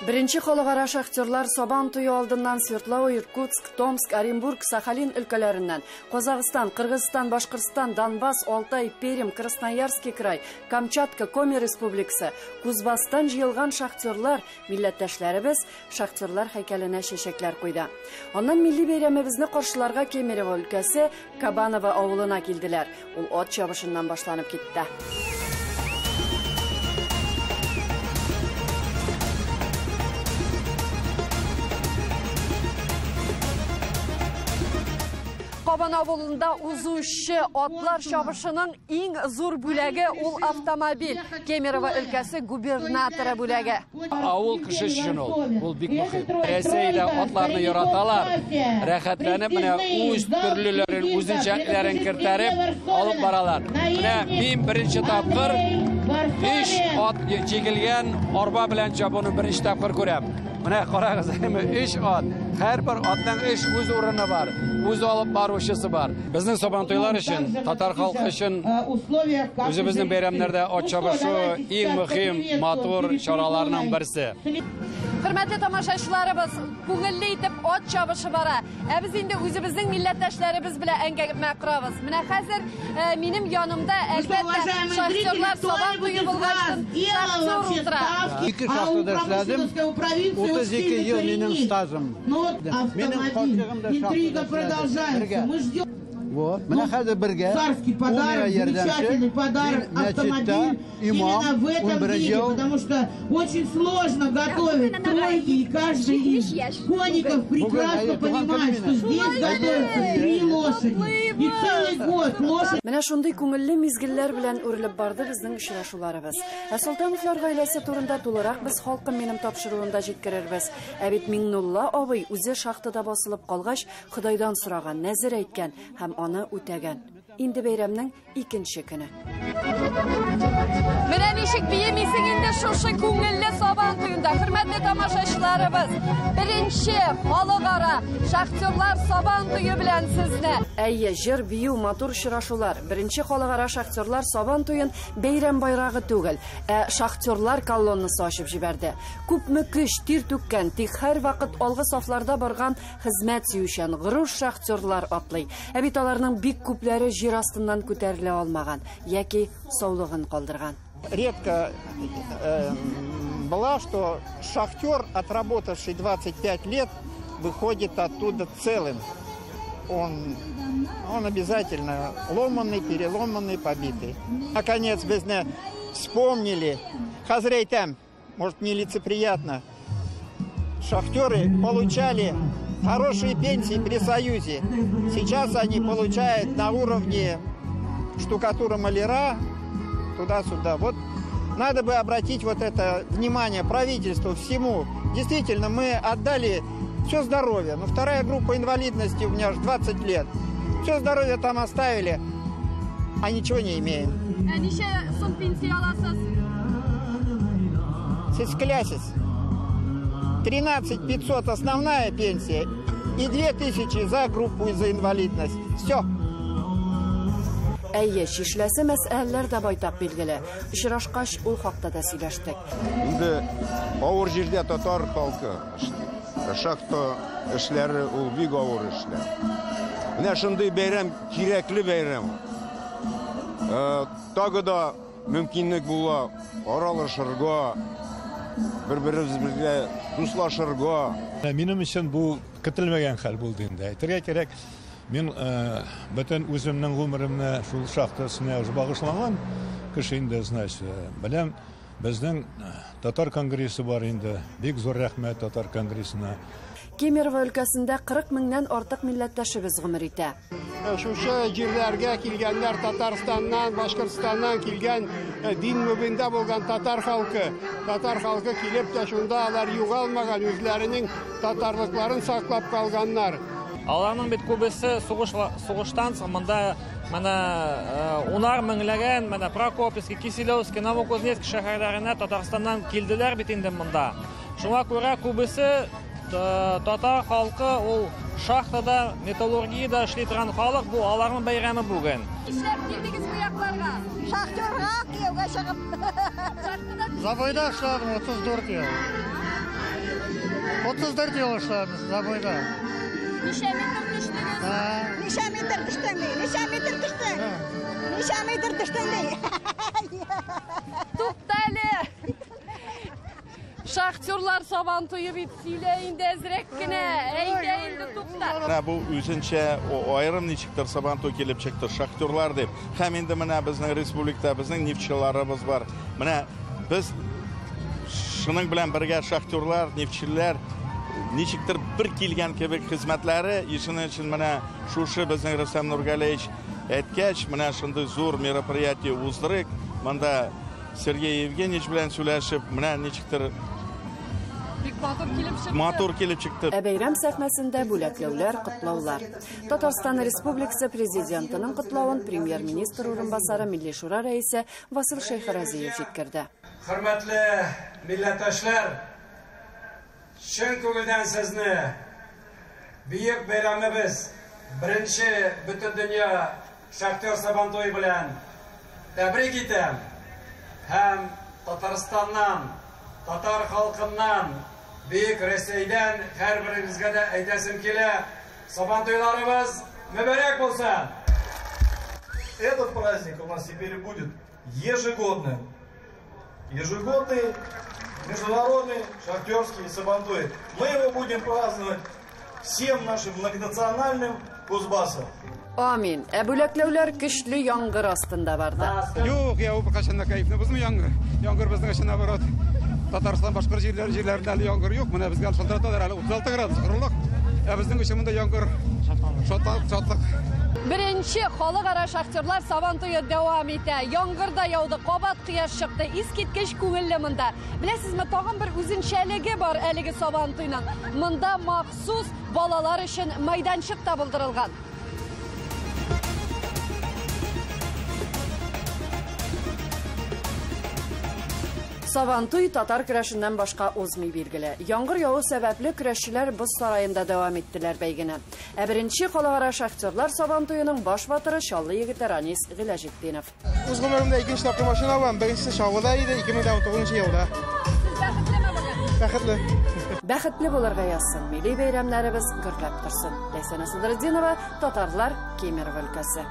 Birinchi xalqaro shahtyarlar Saban to'yi oldindan Svertlov, Irkutsk, Tomsk, Orenburg, Sakhalin өлкәләреннән, Qozog'iston, Qirg'iziston, Boshqirdiston, Donbass, Oltay, Perim, Krasnoyarskiy край, Kamchatka, Komi Respublikасы, Kuzbastan җыелган шахтерлар, милләттәшләребез шахтерлар һәйкәленә чәчәкләр куйды. Аннан милли бәйрәмебезне каршыларга Кемерово өлкәсе Кабаново авылына килделәр. Ул ат чабышыннан башланып китте. Кабаново авылында узучы атлар чабышының иң зур бүләге ул автомобиль. Кемерово өлкәсе губернаторы бүләге. Авыл кеше өчен ул бик мөһим. Рәсәйдә атларны яраталар. Рәхәтләнеп менә үз төрлеләрен, үзенчәлекләрен кертәреп алып баралар. Менә мин беренче тапкыр 5 ат җигелгән арба белән чабуны беренче тапкыр күрәм. Менә карагыз, 3 ат. Һәр бер атның үз урыны бар. Үз алып баручысы бар. Безнең Сабантуйлар өчен, татар халкы өчен үзебезнең бәйрәмнәрдә ат чабышу иң мөһим, матур чараларның берсе. Хөрмәтле тамашачыларыбыз, күңелле итеп ат чабышы бара. Без инде үзебезнең милләттәшләребез белән әңгәмә корабыз. Менә хәзер минем янымда әлбәттә шахтерлар Сабан туе булган шахтер утыра. Ике шахтада эшләдем. 32 ел минем стажым. Минем хатыгым да шахтада. Вот, менә хәзер бергә. Царский подарок, замечательный подарок, автомобиль именно в этом деле, потому что очень сложно готовить тройки, и каждый из конников прекрасно понимает, что здесь готовятся 3 лошади, и целый год лошадь. Менә шундый күңелле мизгелләр белән үрелеп барды безнең очрашуларыбыз. Солтановлар гаиләсе турында тулырак без халкым минем тапшыруында җиткерербез. Ә бит Миңнулла абый үзе шахтада басылып калгач, Худайдан сораган, нәзер әйткән һәм аны үтәгән. Инде бәйрәмнең икенче көне. Менә ничек биемисең инде шушы күңелле Сабан туенда, хөрмәтле тамашачыларыбыз. Беренче халыкара шахтерлар Сабан туе белән сезне. Әйе, җыр, бию, матур очрашулар. Беренче халыкара шахтерлар Сабан туен бәйрәм байрагы түгел, шахтерлар колоннасы ачып җибәрде. Күпме көч, тир түккән, тик һәр вакыт алгы сафларда барган хезмәт сөючән горур шахтерлар атлый. Ә бит аларның бик күпләре җир астыннан күтәрелә алмаган яки саулыгын калдырган. Редко было, что шахтер, отработавший 25 лет, выходит оттуда целым. Он обязательно ломанный, переломанный, побитый. Наконец, безне вспомнили. Хазрейтам, может, нелицеприятно. Шахтеры получали хорошие пенсии при Союзе. Сейчас они получают на уровне штукатура-маляра, туда-сюда. Вот надо бы обратить вот это внимание правительству всему. Действительно, мы отдали все здоровье. Но вторая группа инвалидности у меня аж 20 лет. Все здоровье там оставили, а ничего не имеем. Сисклясис. 13 500 основная пенсия и 2000 за группу и за инвалидность. Все. Әйе, шишләсе мәсьәләләр дә байтак билгеле. Очрашкач ул хакта да сөйләштек. Инде авыр җирдә татар халкы шахта эшләре ул бик авыр эшләр. Менә шундый бәйрәм кирәкле бәйрәм. Тагы да мөмкинлек була аралашырга, бер-беребез белән дуслашырга. Минем өчен бу көтелмәгән хәл булды инде. Әйтергә кирәк, мин бөтен үземнең гомеремне шул шахтасына багышлаган кеше инде, значит, беләм, безнең татар конгрессы бар инде. Бик зур рәхмәт татар конгрессына. Кемерово өлкәсендә 40 меңнән артык милләттәшебез гомер итә. Шушы җирләргә килгәннәр Татарстаннан, Башкортстаннан килгән дин мөбиндә булган татар халкы килеп тә шунда алар югалмаган, үзләренең татарлыкларын саклап калганнар. Аларның бит күбесе сугыштан монда менә 10 меңләгән, менә Прокопьевский, Киселевский, Новокузнецк шәһәрләренә Татарстаннан килделәр бит инде монда. Шуңа күрә күбесе татар халкы ул шахтада, металлургиядә эшли торган халык, бу аларның бәйрәме бүген. Эшләп килдегез бу якларга? Шахтерга кияүгә чыгып. Завойда эшләдем 34 ел. 34 yıl işledim zaboyda. Neçə metr düşdünüz? Neçə metr düşdün? Neçə metr düşdün? Neçə metr düşdün? Tuttali. Şahtyorlar Sabantoyu bitsiyle indezrekkine. Eyde indi tuttar. Bu üzünçe o ayrım nechikdir Sabanto kelib chiqdi shaxtyorlar deb. Ham endi mana bizning respublikada bizning neftchilarimiz bor. Mana biz shuning bilan birga shaxtyorlar, neftchilar nechikdir bir kelgan kabi xizmatlari ishini uchun mana shu bizning Rustam Nurgaliyevich aytgach, mana shunday zo'r мероприятие uzdirik. Manda Sergey Evgeniyevich bilan so'rashib, mana nechikdir motor kelib chiqdi. Bayram sahnesinde бүләкләүләр, котлаулар. Татарстан Республикасы президентының котлавын премьер-министр урынбасары Milli Şura рәисе Васил Шейхразиев җиткерде. Hörmətli millətdaşlar, şən күңелдән сезне büyük bayramыбыз birinchi bütün dünya Shaxtyor Sabantoy bilan təbrik etəm. Hem Tataristan'dan, Tatar halkından, büyük Rossiyadan her birimizge de aytasım kele, Sabantoylarımız mübarek olsun. Этот праздник у нас теперь будет ежегодным. Ежегодный международный шахтерский Сабантуй. Мы его будем праздновать всем нашим многонациональным Кузбассом. Amin. Бүләкләүләр көчле яңгыр астында барды. Yok ya, bu kaçında keyifli bizim yangır. Yangır bizden kaçında var. Tataristan başka yerlerinde hali yangır yok. Buna biz şaltırda da hali 36 gradus kırılık. Bizden kaçında yangır çatlak. Birinchi xalqaro shaxtyorlar Sabantoyu davom etdi. Yağmur da yağdı, qabat quyosh chiqdi. Eskitkish ko'ngilli munda. Bilasizmi, tag'in bir o'zinchaligi bor haligi Sabantoyning. Munda maxsus bolalar uchun maydonchiq tabıldirilgan. Sabantoy Tatar körәшеннән башка узмый билгеле. Яңгыр яву сәбәпле көрәшчеләр Боз сараенда дәвам иттеләр бәйгене. Беренче халыкара шахтерлар Сабантуйның баш батыры Чаллы егете Ранис Гыйләҗетдинов. Үз гомеремдә икенче тапкыр машина алам, беренчесе Чаллыда иде 2019 елда. Бәхетле. Бәхетле булырга язсын. Милли бәйрәмнәребез гөрләп торсын. Ләйсән Асылдырдинова, Татарлар, Кемерово өлкәсе.